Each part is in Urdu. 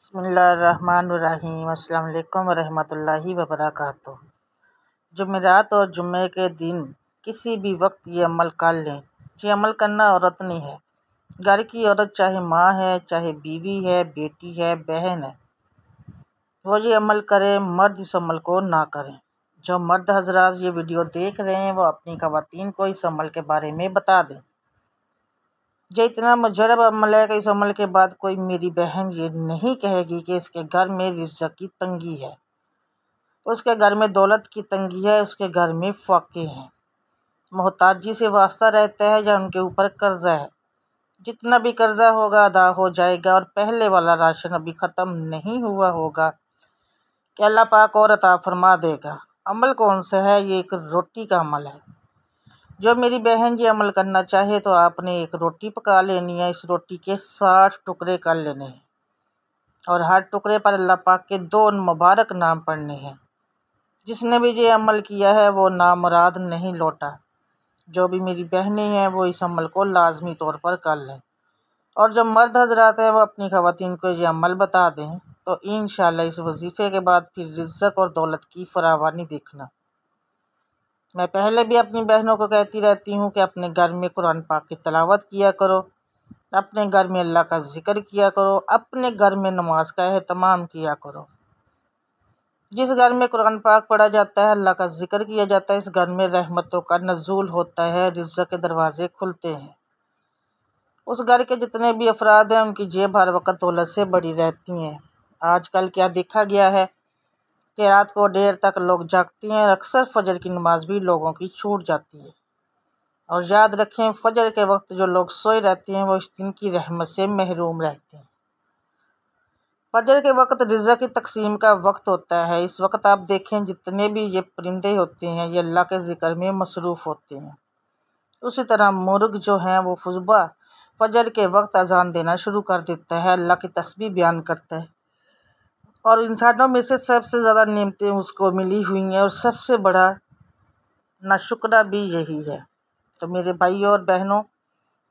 بسم اللہ الرحمن الرحیم۔ السلام علیکم ورحمۃ اللہ وبرکاتہ۔ جمعرات اور جمعے کے دن کسی بھی وقت یہ عمل کر لیں۔ یہ عمل کرنا عورت نہیں ہے، گھر کی عورت چاہے ماں ہے، چاہے بیوی ہے، بیٹی ہے، بہن ہے، وہ یہ عمل کرے، مرد اس عمل کو نہ کریں۔ جو مرد حضرات یہ ویڈیو دیکھ رہے ہیں وہ اپنی خواتین کو اس عمل کے بارے میں بتا دیں۔ یہ اتنا مجرب عمل ہے کہ اس عمل کے بعد کوئی میری بہن یہ نہیں کہے گی کہ اس کے گھر میں رزق کی تنگی ہے، اس کے گھر میں دولت کی تنگی ہے، اس کے گھر میں فاقے ہیں، محتاجی سے واسطہ رہتا ہے یا ان کے اوپر قرضہ ہے۔ جتنا بھی قرضہ ہوگا ادا ہو جائے گا، اور پہلے والا راشن ابھی ختم نہیں ہوا ہوگا کہ اللہ پاک اور عطا فرما دے گا۔ عمل کون سا ہے؟ یہ ایک روٹی کا عمل ہے۔ جو میری بہن یہ عمل کرنا چاہے تو آپ نے ایک روٹی پکا لینی ہے۔ اس روٹی کے 60 ٹکڑے کر لینے ہیں، اور ہر ٹکڑے پر اللہ پاک کے 2 مبارک نام پڑھنے ہیں۔ جس نے بھی یہ عمل کیا ہے وہ نامراد نہیں لوٹا۔ جو بھی میری بہنیں ہیں وہ اس عمل کو لازمی طور پر کر لیں، اور جو مرد حضرات ہیں وہ اپنی خواتین کو یہ عمل بتا دیں، تو انشاءاللہ اس وظیفے کے بعد پھر رزق اور دولت کی فراوانی دیکھنا۔ میں پہلے بھی اپنی بہنوں کو کہتی رہتی ہوں کہ اپنے گھر میں قرآن پاک کی تلاوت کیا کرو، اپنے گھر میں اللہ کا ذکر کیا کرو، اپنے گھر میں نماز کا اہتمام کیا کرو۔ جس گھر میں قرآن پاک پڑھا جاتا ہے، اللہ کا ذکر کیا جاتا ہے، اس گھر میں رحمتوں کا نزول ہوتا ہے، رزق کے دروازے کھلتے ہیں۔ اس گھر کے جتنے بھی افراد ہیں ان کی جیب ہر وقت دولت سے بڑی رہتی ہیں۔ آج کل کیا دیکھا گیا ہے کہ رات کو دیر تک لوگ جاگتے ہیں، اکثر فجر کی نماز بھی لوگوں کی چھوٹ جاتی ہے۔ اور یاد رکھیں، فجر کے وقت جو لوگ سوئے رہتے ہیں وہ اس دن کی رحمت سے محروم رہتے ہیں۔ فجر کے وقت رزق کی تقسیم کا وقت ہوتا ہے۔ اس وقت آپ دیکھیں جتنے بھی یہ پرندے ہوتے ہیں یہ اللہ کے ذکر میں مصروف ہوتے ہیں۔ اسی طرح مرغ جو ہیں وہ صبح فجر کے وقت اذان دینا شروع کر دیتا ہے، اللہ کی تسبیح بیان کرتا ہے۔ اور انسانوں میں سے سب سے زیادہ نعمتیں اس کو ملی ہوئی ہیں، اور سب سے بڑا ناشکرہ بھی یہی ہے۔ تو میرے بھائیوں اور بہنوں،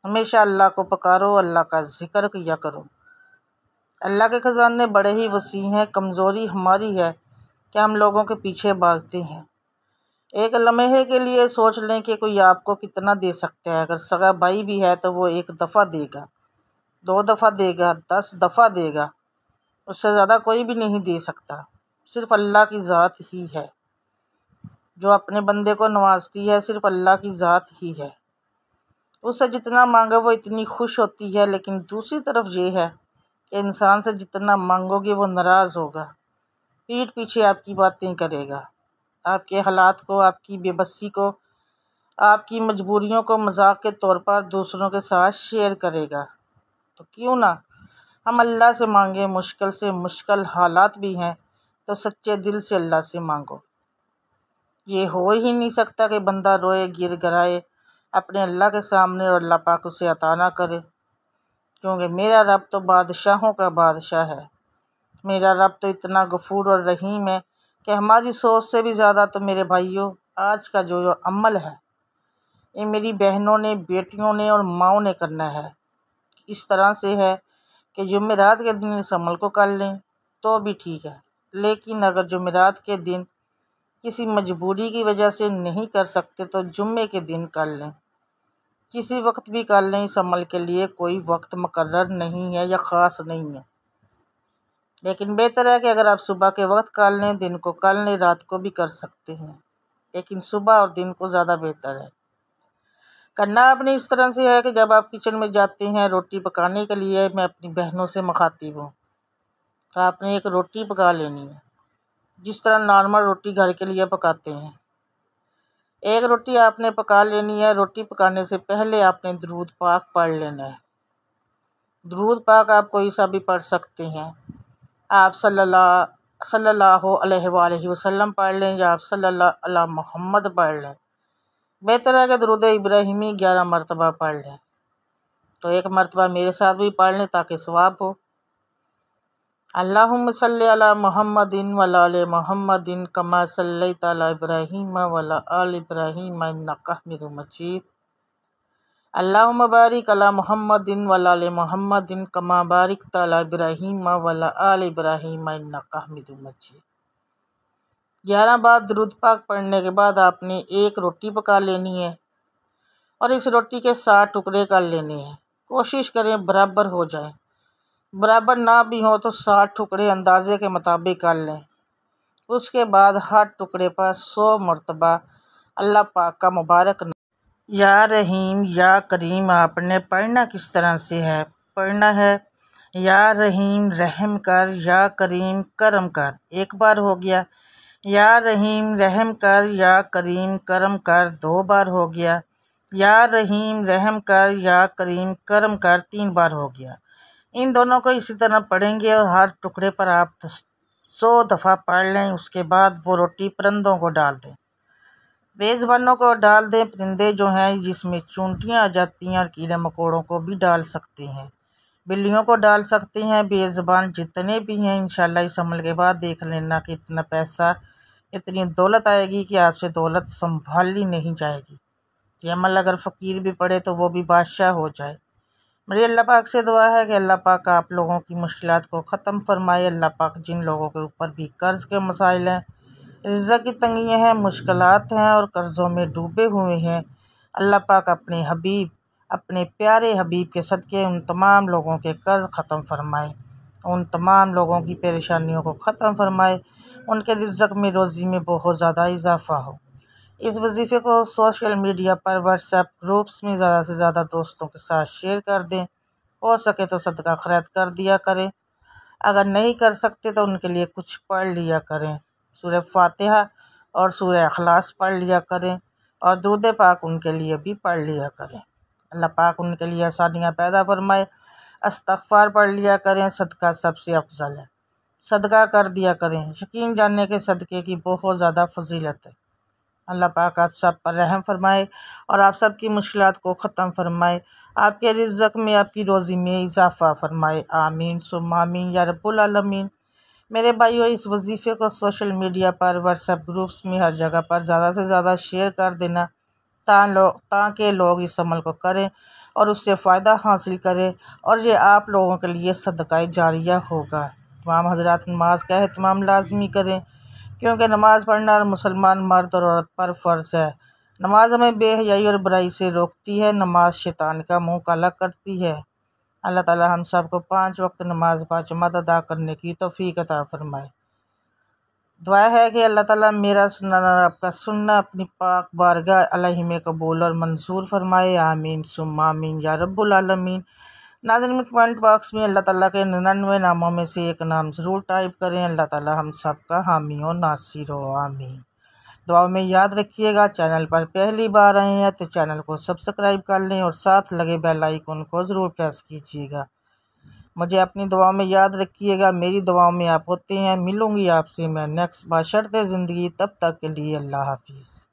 ہمیشہ اللہ کو پکارو، اللہ کا ذکر کیا کرو۔ اللہ کے خزانے بڑے ہی وسیع ہیں۔ کمزوری ہماری ہے کہ ہم لوگوں کے پیچھے بھاگتے ہیں۔ ایک لمحے کے لیے سوچ لیں کہ کوئی آپ کو کتنا دے سکتا ہے۔ اگر سگا بھائی بھی ہے تو وہ 1 دفعہ دے گا، 2 دفعہ دے گا، 10 دفعہ دے گا، اس سے زیادہ کوئی بھی نہیں دے سکتا۔ صرف اللہ کی ذات ہی ہے جو اپنے بندے کو نوازتی ہے، صرف اللہ کی ذات ہی ہے۔ اس سے جتنا مانگو وہ اتنی خوش ہوتی ہے، لیکن دوسری طرف یہ ہے کہ انسان سے جتنا مانگو گے وہ ناراض ہوگا، پیٹھ پیچھے آپ کی باتیں کرے گا، آپ کے حالات کو، آپ کی بے بسی کو، آپ کی مجبوریوں کو مذاق کے طور پر دوسروں کے ساتھ شیئر کرے گا۔ تو کیوں نہ ہم اللہ سے مانگیں؟ مشکل سے مشکل حالات بھی ہیں تو سچے دل سے اللہ سے مانگو۔ یہ ہو ہی نہیں سکتا کہ بندہ روئے گر گرائے اپنے اللہ کے سامنے اور اللہ پاک اسے عطا نہ کرے، کیونکہ میرا رب تو بادشاہوں کا بادشاہ ہے۔ میرا رب تو اتنا غفور اور رحیم ہے کہ ہماری سوچ سے بھی زیادہ تو میرے بھائیوں آج کا جو عمل ہے یہ میری بہنوں نے، بیٹیوں نے اور ماؤں نے کرنا ہے۔ اس طرح سے ہے کہ جمعرات کے دن اس عمل کو کر لیں تو بھی ٹھیک ہے، لیکن اگر جمعرات کے دن کسی مجبوری کی وجہ سے نہیں کر سکتے تو جمعے کے دن کر لیں، کسی وقت بھی کر لیں۔ اس عمل کے لیے کوئی وقت مقرر نہیں ہے یا خاص نہیں ہے، لیکن بہتر ہے کہ اگر آپ صبح کے وقت کر لیں، دن کو کر لیں، رات کو بھی کر سکتے ہیں، لیکن صبح اور دن کو زیادہ بہتر ہے کرنا۔ اپنی اس طرح سے ہے کہ جب آپ کچن میں جاتے ہیں روٹی پکانے کے لیے، میں اپنی بہنوں سے مخاطب ہوں کہ آپ نے ایک روٹی پکا لینی ہے جس طرح نارمل روٹی گھر کے لیے پکاتے ہیں۔ ایک روٹی آپ نے پکا لینی ہے۔ روٹی پکانے سے پہلے آپ نے درود پاک پڑھ لینا ہے۔ درود پاک آپ کوئی سا بھی پڑھ سکتے ہیں۔ آپ صلی اللہ علیہ وآلہ وسلم پڑھ لیں یا آپ صلی اللہ علی محمد پڑھ لیں۔ بہتر ہے کہ درود ابراہیمی 11 مرتبہ پڑھ لیں، تو 1 مرتبہ میرے ساتھ بھی پڑھ لیں تاکہ ثواب ہو۔ اللہم صلی علی محمد وعلی آل محمد کما صلیت علی ابراہیم وعلی آل ابراہیم انک حمید مجید۔ اللہم بارک علی محمد وعلی آل محمد کما بارکت علی ابراہیم وعلی آل ابراہیم انک حمید مجید۔ 11 بار درود پاک پڑھنے کے بعد آپ نے ایک روٹی پکا لینی ہے اور اس روٹی کے 7 ٹکڑے کر لینے ہیں۔ کوشش کریں برابر ہو جائیں، برابر نہ بھی ہو تو 7 ٹکڑے اندازے کے مطابق کر لیں۔ اس کے بعد ہر ٹکڑے پر 100 مرتبہ اللہ پاک کا مبارک نام یا رحیم یا کریم آپ نے پڑھنا کس طرح سے ہے؟ پڑھنا ہے یا رحیم رحم کر، یا کریم کرم کر، ایک بار ہو گیا۔ یا رحیم رحم کر، یا کریم کرم کر، 2 بار ہو گیا۔ یا رحیم رحم کر، یا کریم کرم کر، 3 بار ہو گیا۔ ان دونوں کو اسی طرح پڑھیں گے اور ہر ٹکڑے پر آپ 100 دفعہ پڑھ لیں۔ اس کے بعد وہ روٹی پرندوں کو ڈال دیں، بے زبانوں کو ڈال دیں۔ پرندے جو ہیں جس میں چونٹیاں آ جاتی ہیں اور کیڑے مکوڑوں کو بھی ڈال سکتے ہیں، بلیوں کو ڈال سکتے ہیں، بے زبان جتنے بھی ہیں۔ انشاءاللہ اس عمل کے بعد دیکھ لینا کہ اتنا پیسہ، اتنی دولت آئے گی کہ آپ سے دولت سنبھالی نہیں جائے گی۔ یہ عمل اگر فقیر بھی پڑھے تو وہ بھی بادشاہ ہو جائے۔ میری اللہ پاک سے دعا ہے کہ اللہ پاک آپ لوگوں کی مشکلات کو ختم فرمائے۔ اللہ پاک جن لوگوں کے اوپر بھی قرض کے مسائل ہیں، رزق کی تنگیاں ہیں، مشکلات ہیں اور قرضوں میں ڈوبے ہوئے ہیں، اللہ پاک اپنے حبیب، اپنے پیارے حبیب کے صدقے ان تمام لوگوں کے قرض ختم فرمائے، ان تمام لوگوں کی پریشانیوں کو ختم فرمائے، ان کے رزق میں، روزی میں بہت زیادہ اضافہ ہو۔ اس وظیفے کو سوشل میڈیا پر، واٹس ایپ گروپس میں زیادہ سے زیادہ دوستوں کے ساتھ شیئر کر دیں۔ ہو سکے تو صدقہ خیرات کر دیا کریں، اگر نہیں کر سکتے تو ان کے لیے کچھ پڑھ لیا کریں، سورہ فاتحہ اور سورہ اخلاص پڑھ لیا کریں اور درود پاک ان کے لیے بھی پڑھ لیا کریں۔ اللہ پاک ان کے لیے آسانیاں پیدا فرمائے۔ استغفار پڑھ لیا کریں، صدقہ سب سے افضل ہے، صدقہ کر دیا کریں۔ یقین جاننے کے صدقے کی بہت زیادہ فضیلت ہے۔ اللہ پاک آپ سب پر رحم فرمائے اور آپ سب کی مشکلات کو ختم فرمائے، آپ کے رزق میں، آپ کی روزی میں اضافہ فرمائے۔ آمین ثم آمین یا رب العالمین۔ میرے بھائیو، اس وظیفے کو سوشل میڈیا پر، واٹس ایپ گروپس میں، ہر جگہ پر زیادہ سے زیادہ شیئر کر دینا تاکہ لوگ اس عمل کو کریں اور اس سے فائدہ حاصل کریں اور یہ آپ لوگوں کے لیے صدقہ جاریہ ہوگا۔ تمام حضرات نماز کا اہتمام لازمی کریں، کیونکہ نماز پڑھنا اور مسلمان مرد اور عورت پر فرض ہے۔ نماز ہمیں بے حیائی اور برائی سے روکتی ہے، نماز شیطان کا منہ کالا کرتی ہے۔ اللہ تعالی ہم سب کو 5 وقت نماز باجماعت ادا کرنے کی توفیق عطا فرمائے۔ دعا ہے کہ اللہ تعالیٰ میرا سننا اور آپ کا سننا اپنی پاک بارگاہ الہی میں قبول اور منظور فرمائے۔ آمین ثم آمین یا رب العالمین۔ ناظرین، کمنٹ باکس میں اللہ تعالیٰ کے 99 ناموں میں سے ایک نام ضرور ٹائپ کریں۔ اللہ تعالیٰ ہم سب کا حامی و ناصر ہو، آمین۔ دعاؤں میں یاد رکھیے گا، چینل پر پہلی بار آئے ہیں تو چینل کو سبسکرائب کر لیں اور ساتھ لگے بیل آئیکن کو ضرور پریس کیجیے گا۔ مجھے اپنی دعاؤں میں یاد رکھیے گا، میری دعاؤں میں آپ ہوتے ہیں۔ ملوں گی آپ سے میں نیکسٹ بشرطِ زندگی، تب تک کے لیے اللہ حافظ۔